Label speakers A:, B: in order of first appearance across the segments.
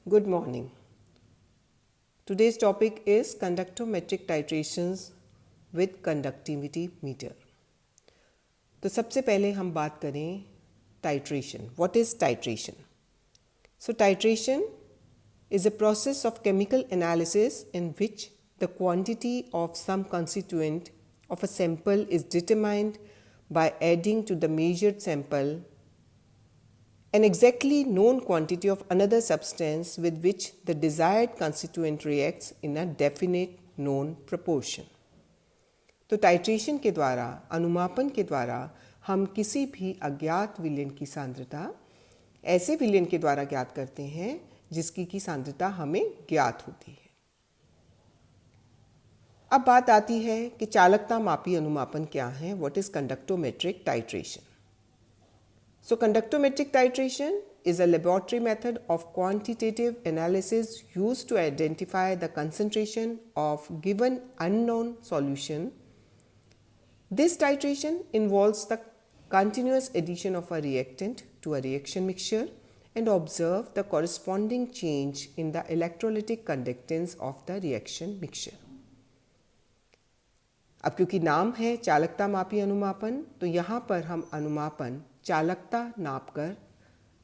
A: Good morning. Today's topic is conductometric titrations with conductivity meter. तो सबसे पहले हम बात करें titration. What is titration? So titration is a process of chemical analysis in which the quantity of some constituent of a sample is determined by adding to the measured sample an exactly known quantity of another substance with which the desired constituent reacts in a definite known proportion. तो titration के द्वारा, अनुमापन के द्वारा हम किसी भी अज्ञात विलयन की सांद्रता ऐसे विलयन के द्वारा ज्ञात करते हैं जिसकी की सांद्रता हमें ज्ञात होती है। अब बात आती है कि चालकता मापी अनुमापन क्या है? What is conductometric titration? So conductometric titration is a laboratory method of quantitative analysis used to identify the concentration of given unknown solution. This titration involves the continuous addition of a reactant to a reaction mixture and observe the corresponding change in the electrolytic conductance of the reaction mixture. अब क्योंकि नाम है चालकता मापी अनुमापन, तो यहाँ पर हम अनुमापन चालकता नाप कर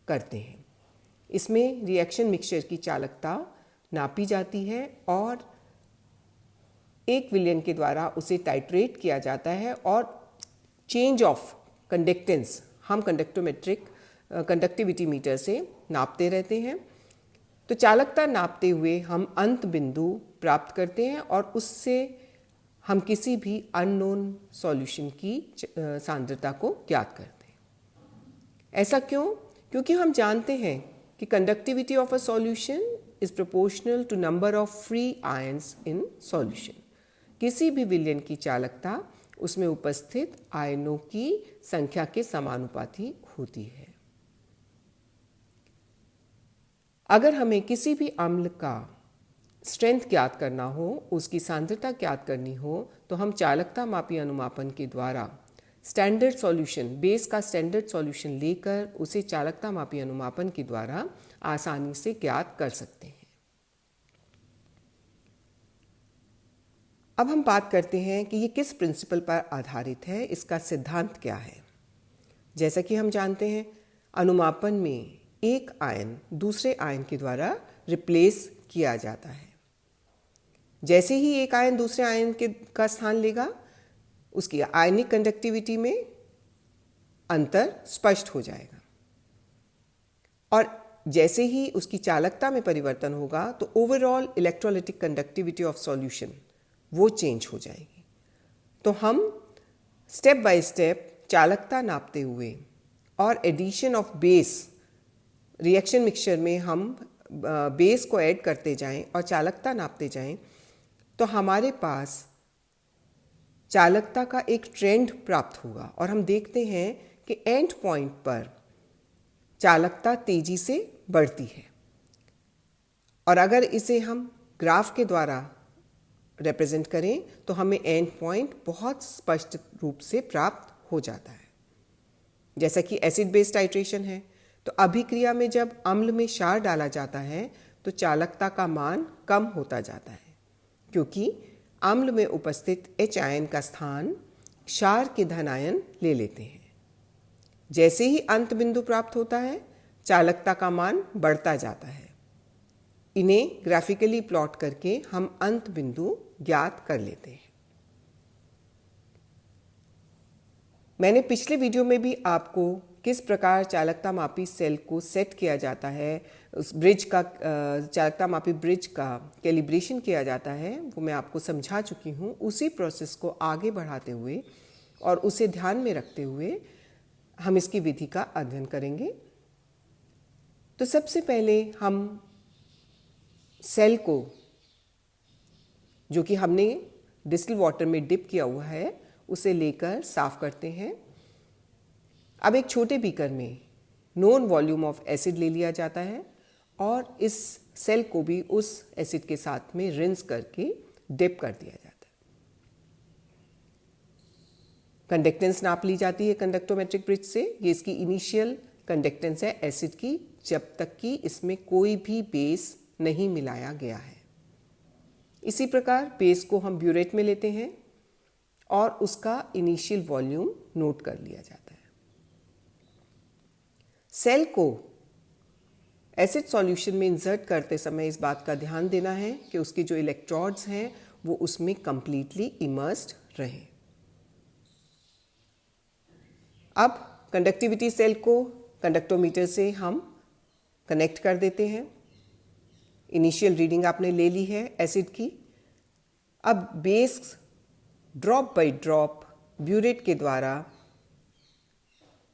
A: करते हैं। इसमें रिएक्शन मिक्सचर की चालकता नापी जाती है और एक विलयन के द्वारा उसे टाइट्रेट किया जाता है और चेंज ऑफ कंडक्टेंस हम कंडक्टिविटी मीटर से नापते रहते हैं। तो चालकता नापते हुए हम अंत बिंदु प्राप्त करते हैं और उससे हम किसी भी अननोन सॉल्यूशन की सांद्रता को ज्ञात करते हैं। ऐसा क्यों? क्योंकि हम जानते हैं कि conductivity of a solution is proportional to number of free ions in solution. किसी भी विलयन की चालकता उसमें उपस्थित आयनों की संख्या के समानुपाती होती है। अगर हमें किसी भी अम्ल का स्ट्रेंथ ज्ञात करना हो, उसकी सांद्रता ज्ञात करनी हो, तो हम चालकता मापी अनुमापन के द्वारा स्टैंडर्ड सॉल्यूशन, बेस का स्टैंडर्ड सॉल्यूशन लेकर उसे चालकता मापी अनुमापन के द्वारा आसानी से ज्ञात कर सकते हैं। अब हम बात करते हैं कि ये किस प्रिंसिपल पर आधारित है, इसका सिद्धांत क्या है। जैसा कि हम जानते हैं, अनुमापन में एक आयन दूसरे आयन के द्वारा रिप्लेस किया जाता है। जैसे ही एक आयन दूसरे आयन का स्थान लेगा, उसकी आयनिक कंडक्टिविटी में अंतर स्पष्ट हो जाएगा और जैसे ही उसकी चालकता में परिवर्तन होगा तो overall electrolytic conductivity of solution वो चेंज हो जाएगी। तो हम स्टेप बाय स्टेप चालकता नापते हुए और addition of base, reaction mixture में हम बेस को ऐड करते जाएं और चालकता नापते जाएं, तो हमारे पास चालकता का एक ट्रेंड प्राप्त होगा और हम देखते हैं कि एंड पॉइंट पर चालकता तेजी से बढ़ती है। और अगर इसे हम ग्राफ के द्वारा रिप्रेजेंट करें तो हमें एंड पॉइंट बहुत स्पष्ट रूप से प्राप्त हो जाता है। जैसा कि एसिड बेस टाइट्रेशन है, तो अभिक्रिया में जब अम्ल में क्षार डाला जाता है तो चालकता का मान कम होता जाता है, क्योंकि अम्ल में उपस्थित H आयन का स्थान क्षार के धन आयन ले लेते हैं। जैसे ही अंत बिंदु प्राप्त होता है, चालकता का मान बढ़ता जाता है। इन्हें ग्राफिकली प्लॉट करके हम अंत बिंदु ज्ञात कर लेते हैं। मैंने पिछले वीडियो में भी आपको किस प्रकार चालकता मापी सेल को सेट किया जाता है, उस ब्रिज का चालकता मापी ब्रिज का कैलिब्रेशन किया जाता है, वो मैं आपको समझा चुकी हूँ। उसी प्रोसेस को आगे बढ़ाते हुए और उसे ध्यान में रखते हुए हम इसकी विधि का अध्ययन करेंगे। तो सबसे पहले हम सेल को, जो कि हमने डिस्टिल वाटर में डिप किया हुआ है, उसे लेकर साफ करते हैं। अब एक छोटे बीकर में नोन वॉल्यूम ऑफ एसिड ले लिया जाता है और इस सेल को भी उस एसिड के साथ में रिंस करके डिप कर दिया जाता है। कंडक्टेंस नाप ली जाती है कंडक्टोमेट्रिक ब्रिज से। ये इसकी इनिशियल कंडक्टेंस है एसिड की जब तक कि इसमें कोई भी बेस नहीं मिलाया गया है। इसी प्रकार बेस को हम ब्यूरेट में लेते हैं और उसका इनिशियल वॉल्यूम नोट कर लिया जाता है। सेल को एसिड सॉल्यूशन में इंसर्ट करते समय इस बात का ध्यान देना है कि उसके जो इलेक्ट्रोड्स हैं वो उसमें कंप्लीटली इमर्स्ड रहें। अब कंडक्टिविटी सेल को कंडक्टोमीटर से हम कनेक्ट कर देते हैं। इनिशियल रीडिंग आपने ले ली है एसिड की। अब base drop by drop burette के द्वारा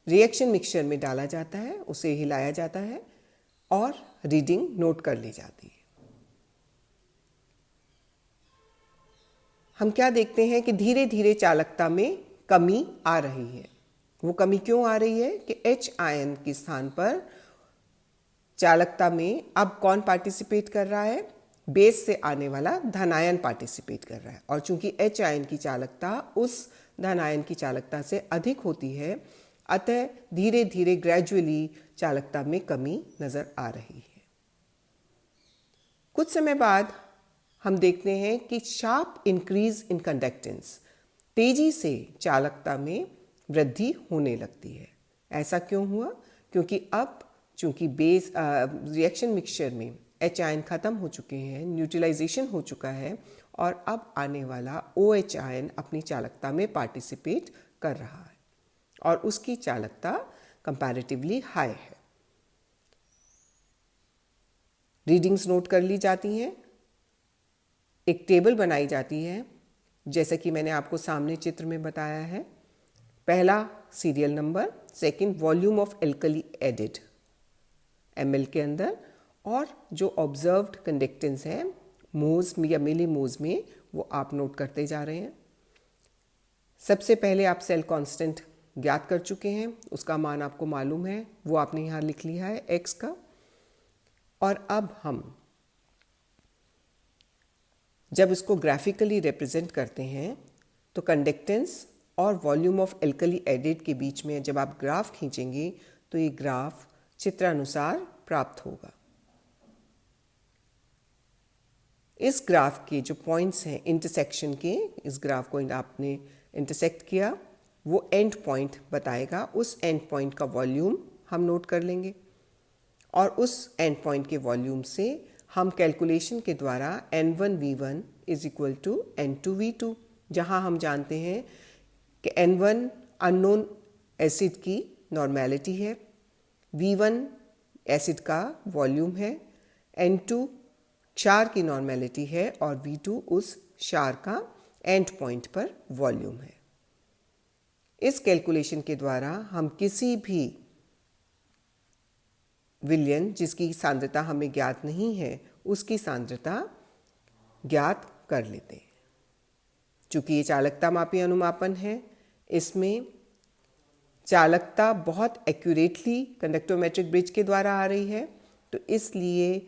A: रिएक्शन मिक्सचर में डाला जाता है, उसे हिलाया जाता है और रीडिंग नोट कर ली जाती है। हम क्या देखते हैं कि धीरे धीरे चालकता में कमी आ रही है। वो कमी क्यों आ रही है कि H आयन के स्थान पर चालकता में अब कौन पार्टिसिपेट कर रहा है? बेस से आने वाला धनायन पार्टिसिपेट कर रहा है। और चूंकि H आयन की चालकता उस धनायन की चालकता से अधिक होती है, अतः धीरे धीरे ग्रेजुअली चालकता में कमी नजर आ रही है। कुछ समय बाद हम देखते हैं कि शार्प इंक्रीज इन कंडक्टेंस, तेजी से चालकता में वृद्धि होने लगती है। ऐसा क्यों हुआ? क्योंकि अब चूंकि बेस रिएक्शन मिक्सचर में H आयन खत्म हो चुके हैं, न्यूट्रलाइजेशन हो चुका है और अब आने वाला OH आयन अपनी चालकता में पार्टिसिपेट कर रहा है और उसकी चालकता कंपैरेटिवली हाई है। रीडिंग्स नोट कर ली जाती हैं, एक टेबल बनाई जाती है जैसा कि मैंने आपको सामने चित्र में बताया है। पहला serial number, second volume of alkali added ml के अंदर, और जो ऑब्जर्व्ड कंडक्टेंस है मोल्स में या मिलीमोल्स में वो आप नोट करते जा रहे हैं। सबसे पहले आप सेल कांस्टेंट ज्ञात कर चुके हैं, उसका मान आपको मालूम है, वो आपने यहाँ लिख लिया है x का। और अब हम जब इसको ग्राफिकली रिप्रेजेंट करते हैं तो कंडक्टेंस और वॉल्यूम ऑफ एल्कली एडेड के बीच में जब आप ग्राफ खींचेंगे तो ये ग्राफ चित्रानुसार प्राप्त होगा। इस ग्राफ के जो पॉइंट्स हैं इंटरसेक्शन के, इस ग्राफ को आपने इंटरसेक्ट किया, वो एंड पॉइंट बताएगा। उस एंड पॉइंट का वॉल्यूम हम नोट कर लेंगे और उस एंड पॉइंट के वॉल्यूम से हम कैलकुलेशन के द्वारा N1V1 is equal to N2V2, जहां हम जानते हैं कि N1 अननोन एसिड की नॉर्मेलिटी है, V1 एसिड का वॉल्यूम है, N2 क्षार की नॉर्मेलिटी है और V2 उस क्षार का एंड पॉइंट पर वॉल्यूम है। इस कैलकुलेशन के द्वारा हम किसी भी विलयन जिसकी सांद्रता हमें ज्ञात नहीं है उसकी सांद्रता ज्ञात कर लेते हैं। चूंकि ये चालकता मापी अनुमापन है, इसमें चालकता बहुत एक्यूरेटली कंडक्टोमेट्रिक ब्रिज के द्वारा आ रही है, तो इसलिए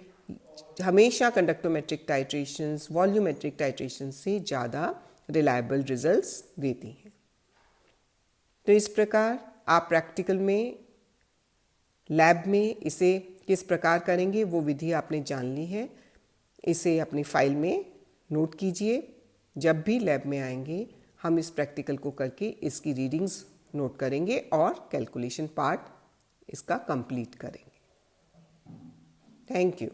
A: हमेशा कंडक्टोमेट्रिक टाइट्रेशंस वॉल्यूमेट्रिक टाइट्रेशन से ज़्यादा रिलायबल रिजल्ट्स देती हैं। तो इस प्रकार आप प्रैक्टिकल में लैब में इसे किस प्रकार करेंगे वो विधि आपने जान ली है। इसे अपनी फाइल में नोट कीजिए। जब भी लैब में आएंगे हम इस प्रैक्टिकल को करके इसकी रीडिंग्स नोट करेंगे और कैलकुलेशन पार्ट इसका कंप्लीट करेंगे। Thank you.